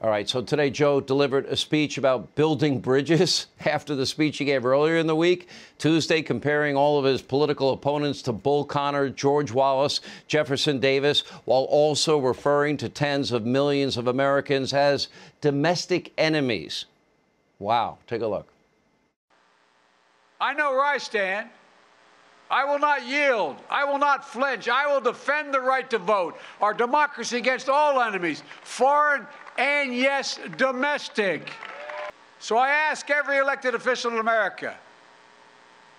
All right, so today Joe delivered a speech about building bridges after the speech he gave earlier in the week. Tuesday, comparing all of his political opponents to Bull Connor, George Wallace, Jefferson Davis, while also referring to tens of millions of Americans as domestic enemies. Wow, take a look. I know where I stand. I will not yield. I will not flinch. I will defend the right to vote, our democracy against all enemies, foreign and, yes, domestic. So I ask every elected official in America,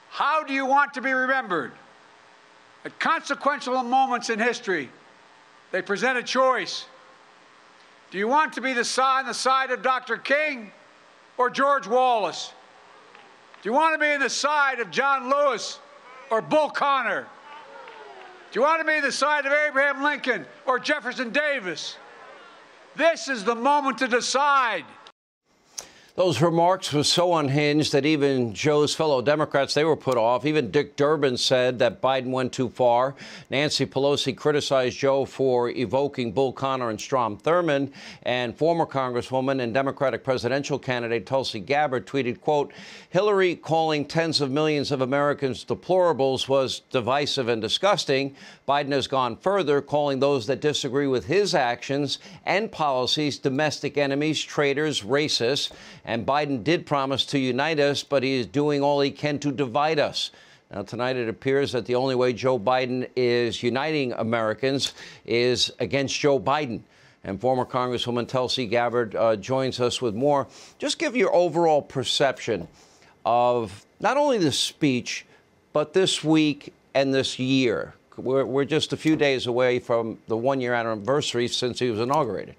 how do you want to be remembered? At consequential moments in history, they present a choice. Do you want to be on the side of Dr. King or George Wallace? Do you want to be on the side of John Lewis or Bull Connor? Do you want to be on the side of Abraham Lincoln or Jefferson Davis? This is the moment to decide. Those remarks were so unhinged that even Joe's fellow Democrats, they were put off. Even Dick Durbin said that Biden went too far. Nancy Pelosi criticized Joe for evoking Bull Connor and Strom Thurmond. And former Congresswoman and Democratic presidential candidate Tulsi Gabbard tweeted, quote, Hillary calling tens of millions of Americans deplorables was divisive and disgusting. Biden has gone further, calling those that disagree with his actions and policies domestic enemies, traitors, racists. And Biden did promise to unite us, but he is doing all he can to divide us. Now, tonight it appears that the only way Joe Biden is uniting Americans is against Joe Biden. And former Congresswoman Tulsi Gabbard joins us with more. Just give your overall perception of not only the speech, but this week and this year. We're just a few days away from the one-year anniversary since he was inaugurated.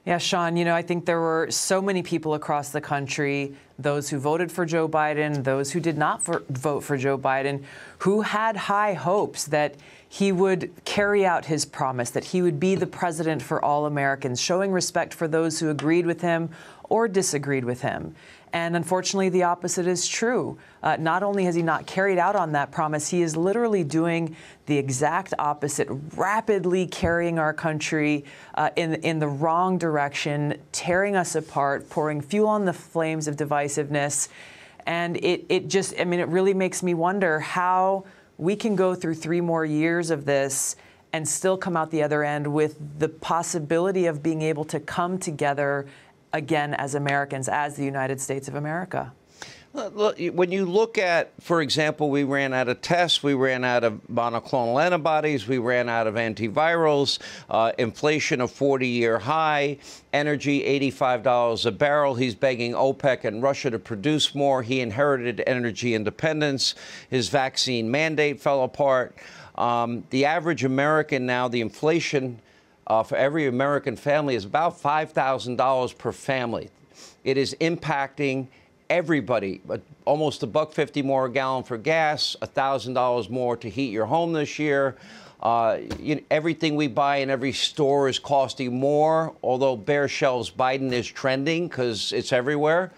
Yeah, Sean, you know, I think there were so many people across the country, those who voted for Joe Biden, those who did not vote for Joe Biden, who had high hopes that he would carry out his promise, that he would be the president for all Americans, showing respect for those who agreed with him or disagreed with him. And unfortunately, the opposite is true. Not only has he not carried out on that promise, he is literally doing the exact opposite, rapidly carrying our country in the wrong direction, tearing us apart, pouring fuel on the flames of divisiveness. And it just, I mean, it really makes me wonder how we can go through 3 more years of this and still come out the other end with the possibility of being able to come together again as Americans, as the United States of America. Look, when you look at, for example, we ran out of tests, we ran out of monoclonal antibodies, we ran out of antivirals, inflation a 40-year high, energy $85 a barrel. He's begging OPEC and Russia to produce more. He inherited energy independence. His vaccine mandate fell apart. The average American now, the inflation for every American family is about $5,000 per family. It is impacting everybody. Almost $1.50 more a gallon for gas, $1,000 more to heat your home this year. Everything we buy in every store is costing more, although bare shelves Biden is trending because it's everywhere.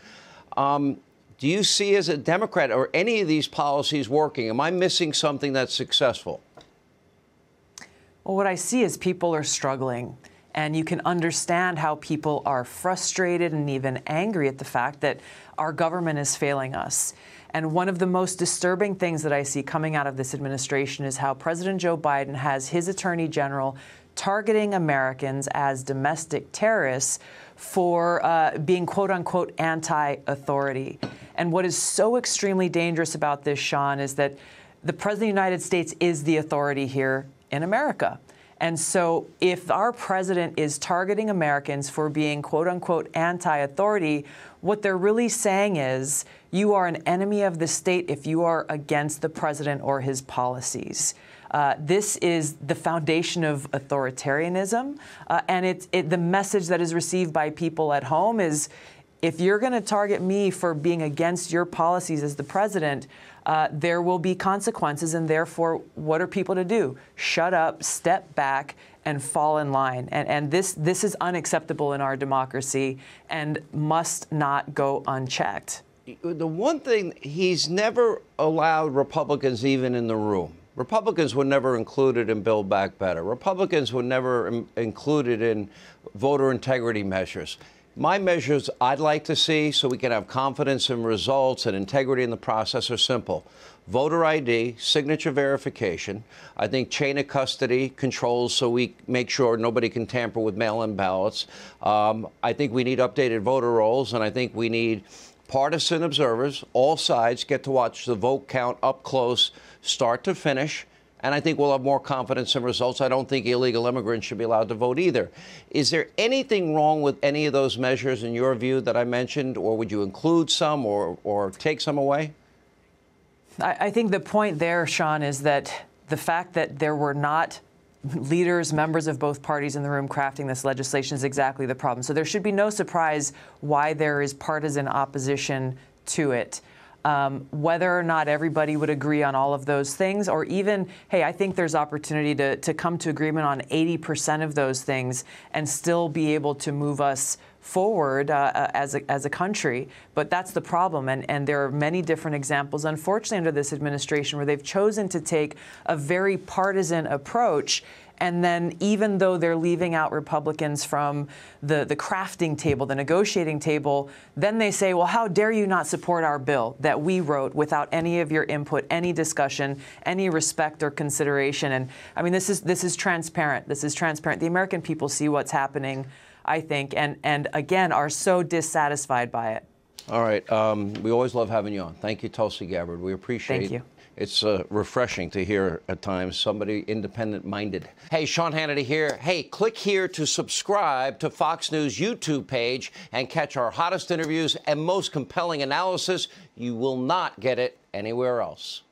Do you see as a Democrat or any of these policies working? Am I missing something that's successful? Well, what I see is people are struggling, and you can understand how people are frustrated and even angry at the fact that our government is failing us. And one of the most disturbing things that I see coming out of this administration is how President Joe Biden has his attorney general targeting Americans as domestic terrorists for being, quote unquote, anti-authority. And what is so extremely dangerous about this, Sean, is that the President of the United States is the authority here in America. And so if our president is targeting Americans for being, quote unquote, anti-authority, what they're really saying is you are an enemy of the state if you are against the president or his policies. This is the foundation of authoritarianism. And the message that is received by people at home is, if you're going to target me for being against your policies as the president, there will be consequences, and therefore, what are people to do? Shut up, step back, and fall in line. And this is unacceptable in our democracy and must not go unchecked. The one thing, he's never allowed Republicans even in the room. Republicans were never included in Build Back Better. Republicans were never included in voter integrity measures. My measures I'd like to see so we can have confidence in results and integrity in the process are simple. Voter ID, signature verification. I think chain of custody controls so we make sure nobody can tamper with mail-in ballots. I think we need updated voter rolls, and I think we need partisan observers. All sides get to watch the vote count up close, start to finish. And I think we'll have more confidence in results. I don't think illegal immigrants should be allowed to vote either. Is there anything wrong with any of those measures in your view that I mentioned, or would you include some or take some away? I think the point there, Sean, is that the fact that there were not leaders, members of both parties in the room crafting this legislation is exactly the problem. So there should be no surprise why there is partisan opposition to it. Whether or not everybody would agree on all of those things, or even, hey, I think there's opportunity to come to agreement on 80% of those things and still be able to move us forward as a country. But that's the problem. And there are many different examples, unfortunately, under this administration where they've chosen to take a very partisan approach. And then even though they're leaving out Republicans from the crafting table, the negotiating table, then they say, well, how dare you not support our bill that we wrote without any of your input, any discussion, any respect or consideration. And I mean, this is transparent. This is transparent. The American people see what's happening, I think, and again, are so dissatisfied by it. All right. We always love having you on. Thank you, Tulsi Gabbard. We appreciate it. Thank you. It's refreshing to hear at times somebody independent-minded. Hey, Sean Hannity here. Hey, click here to subscribe to Fox News YouTube page and catch our hottest interviews and most compelling analysis. You will not get it anywhere else.